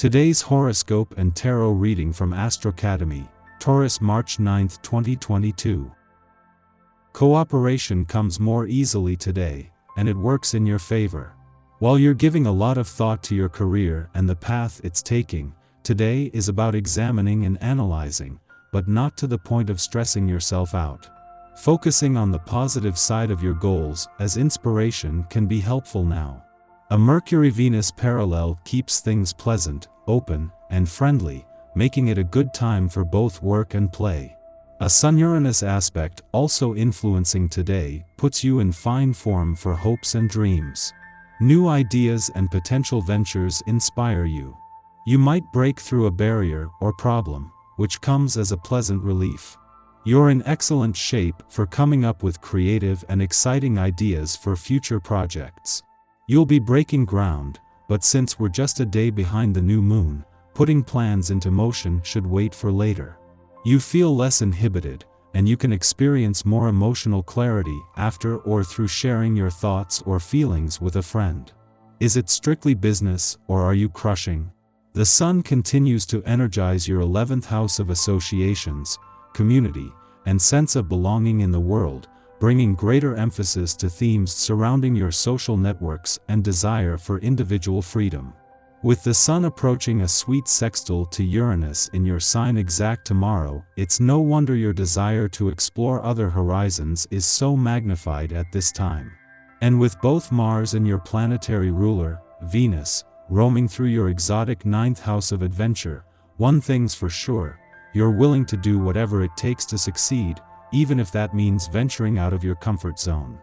Today's horoscope and tarot reading from Astrocademy, Taurus, March 9, 2022. Cooperation comes more easily today, and it works in your favor. While you're giving a lot of thought to your career and the path it's taking, today is about examining and analyzing, but not to the point of stressing yourself out. Focusing on the positive side of your goals, as inspiration can be helpful now. A Mercury-Venus parallel keeps things pleasant, open, and friendly, making it a good time for both work and play. A Sun-Uranus aspect, also influencing today, puts you in fine form for hopes and dreams. New ideas and potential ventures inspire you. You might break through a barrier or problem, which comes as a pleasant relief. You're in excellent shape for coming up with creative and exciting ideas for future projects. You'll be breaking ground, but since we're just a day behind the new moon, putting plans into motion should wait for later. You feel less inhibited, and you can experience more emotional clarity after or through sharing your thoughts or feelings with a friend. Is it strictly business, or are you crushing? The Sun continues to energize your 11th house of associations, community, and sense of belonging in the world, bringing greater emphasis to themes surrounding your social networks and desire for individual freedom. With the Sun approaching a sweet sextile to Uranus in your sign exact tomorrow, it's no wonder your desire to explore other horizons is so magnified at this time. And with both Mars and your planetary ruler, Venus, roaming through your exotic 9th house of adventure, one thing's for sure, you're willing to do whatever it takes to succeed, even if that means venturing out of your comfort zone.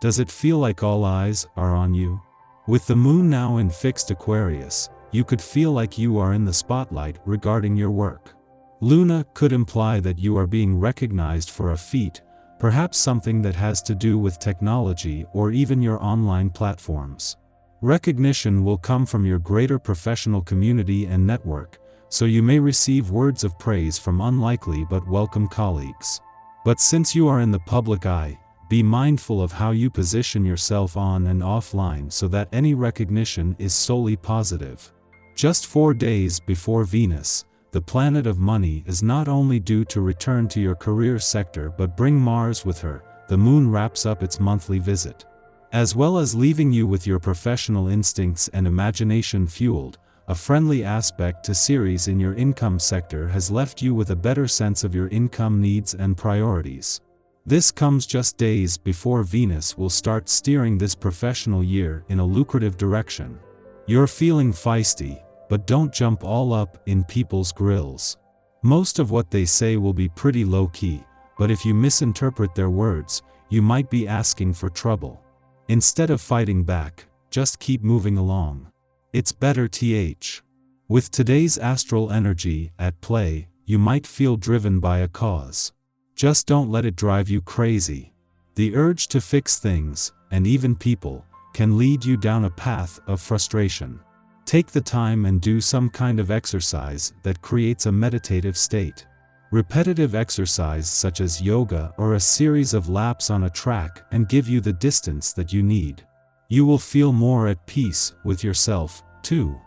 Does it feel like all eyes are on you? With the moon now in fixed Aquarius, you could feel like you are in the spotlight regarding your work. Luna could imply that you are being recognized for a feat, perhaps something that has to do with technology or even your online platforms. Recognition will come from your greater professional community and network, so you may receive words of praise from unlikely but welcome colleagues. But since you are in the public eye, be mindful of how you position yourself on and offline so that any recognition is solely positive. Just 4 days before Venus, the planet of money, is not only due to return to your career sector but bring Mars with her, the moon wraps up its monthly visit. As well as leaving you with your professional instincts and imagination fueled, a friendly aspect to Ceres in your income sector has left you with a better sense of your income needs and priorities. This comes just days before Venus will start steering this professional year in a lucrative direction. You're feeling feisty, but don't jump all up in people's grills. Most of what they say will be pretty low-key, but if you misinterpret their words, you might be asking for trouble. Instead of fighting back, just keep moving along. It's better th. With today's astral energy at play, you might feel driven by a cause. Just don't let it drive you crazy. The urge to fix things, and even people, can lead you down a path of frustration. Take the time and do some kind of exercise that creates a meditative state. Repetitive exercise such as yoga or a series of laps on a track and give you the distance that you need. You will feel more at peace with yourself, too.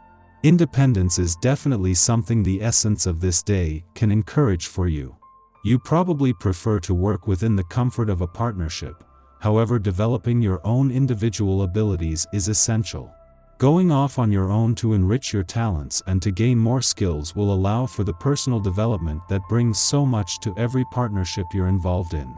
Independence is definitely something the essence of this day can encourage for you. You probably prefer to work within the comfort of a partnership, however, developing your own individual abilities is essential. Going off on your own to enrich your talents and to gain more skills will allow for the personal development that brings so much to every partnership you're involved in.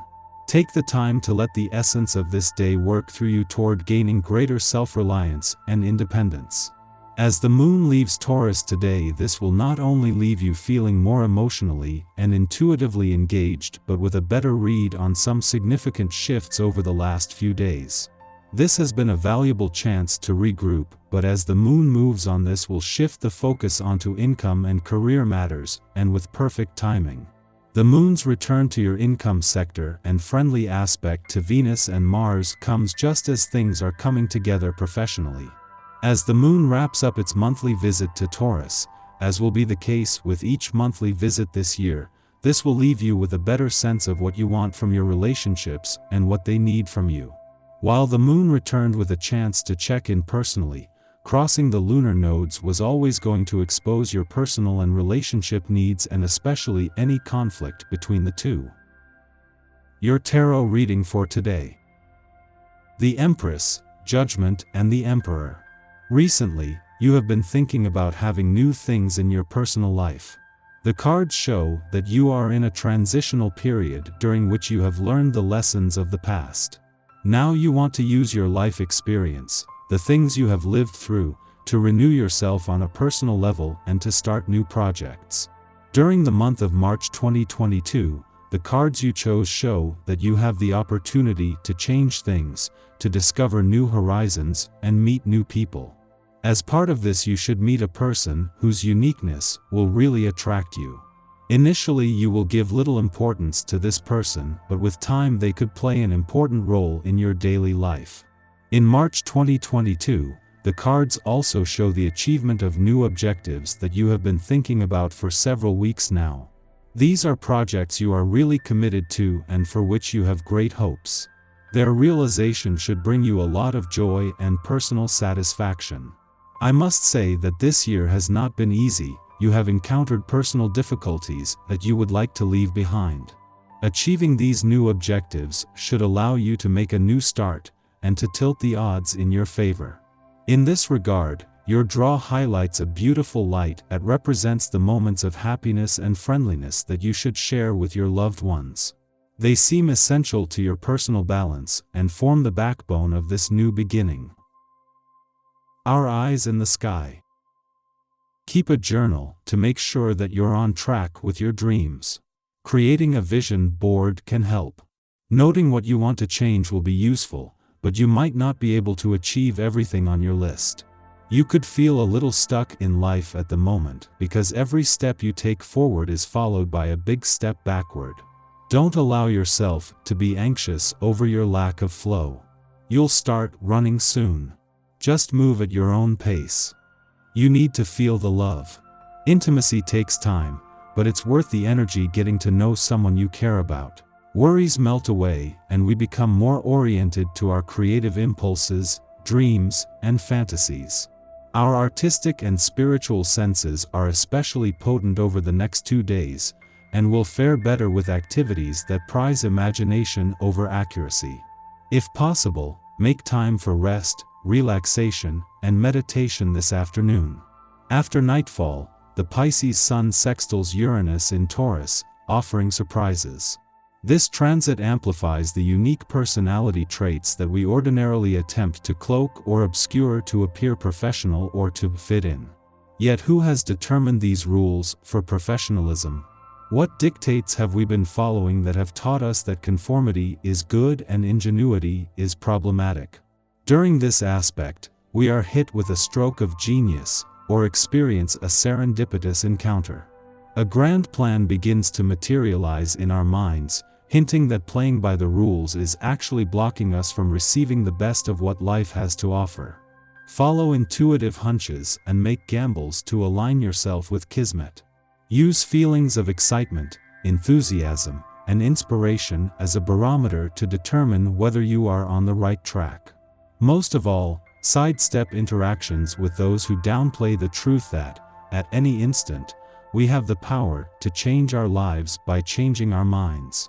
Take the time to let the essence of this day work through you toward gaining greater self-reliance and independence. As the moon leaves Taurus today, this will not only leave you feeling more emotionally and intuitively engaged but with a better read on some significant shifts over the last few days. This has been a valuable chance to regroup, but as the moon moves on, this will shift the focus onto income and career matters, and with perfect timing. The moon's return to your income sector and friendly aspect to Venus and Mars comes just as things are coming together professionally. As the moon wraps up its monthly visit to Taurus, as will be the case with each monthly visit this year, this will leave you with a better sense of what you want from your relationships and what they need from you. While the moon returned with a chance to check in personally, crossing the lunar nodes was always going to expose your personal and relationship needs and especially any conflict between the two. Your tarot reading for today. The Empress, Judgment and the Emperor. Recently, you have been thinking about having new things in your personal life. The cards show that you are in a transitional period during which you have learned the lessons of the past. Now you want to use your life experience, the things you have lived through, to renew yourself on a personal level and to start new projects. During the month of March 2022, the cards you chose show that you have the opportunity to change things, to discover new horizons, and meet new people. As part of this, you should meet a person whose uniqueness will really attract you. Initially, you will give little importance to this person, but with time they could play an important role in your daily life. In March 2022, the cards also show the achievement of new objectives that you have been thinking about for several weeks now. These are projects you are really committed to and for which you have great hopes. Their realization should bring you a lot of joy and personal satisfaction. I must say that this year has not been easy. You have encountered personal difficulties that you would like to leave behind. Achieving these new objectives should allow you to make a new start and to tilt the odds in your favor. In this regard, your draw highlights a beautiful light that represents the moments of happiness and friendliness that you should share with your loved ones. They seem essential to your personal balance and form the backbone of this new beginning. Our eyes in the sky. Keep a journal to make sure that you're on track with your dreams. Creating a vision board can help. Noting what you want to change will be useful, but you might not be able to achieve everything on your list. You could feel a little stuck in life at the moment because every step you take forward is followed by a big step backward. Don't allow yourself to be anxious over your lack of flow. You'll start running soon. Just move at your own pace. You need to feel the love. Intimacy takes time, but it's worth the energy getting to know someone you care about. Worries melt away, and we become more oriented to our creative impulses, dreams, and fantasies. Our artistic and spiritual senses are especially potent over the next 2 days, and will fare better with activities that prize imagination over accuracy. If possible, make time for rest, relaxation, and meditation this afternoon. After nightfall, the Pisces Sun sextiles Uranus in Taurus, offering surprises. This transit amplifies the unique personality traits that we ordinarily attempt to cloak or obscure to appear professional or to fit in. Yet who has determined these rules for professionalism? What dictates have we been following that have taught us that conformity is good and ingenuity is problematic? During this aspect, we are hit with a stroke of genius, or experience a serendipitous encounter. A grand plan begins to materialize in our minds, hinting that playing by the rules is actually blocking us from receiving the best of what life has to offer. Follow intuitive hunches and make gambles to align yourself with Kismet. Use feelings of excitement, enthusiasm, and inspiration as a barometer to determine whether you are on the right track. Most of all, sidestep interactions with those who downplay the truth that, at any instant, we have the power to change our lives by changing our minds.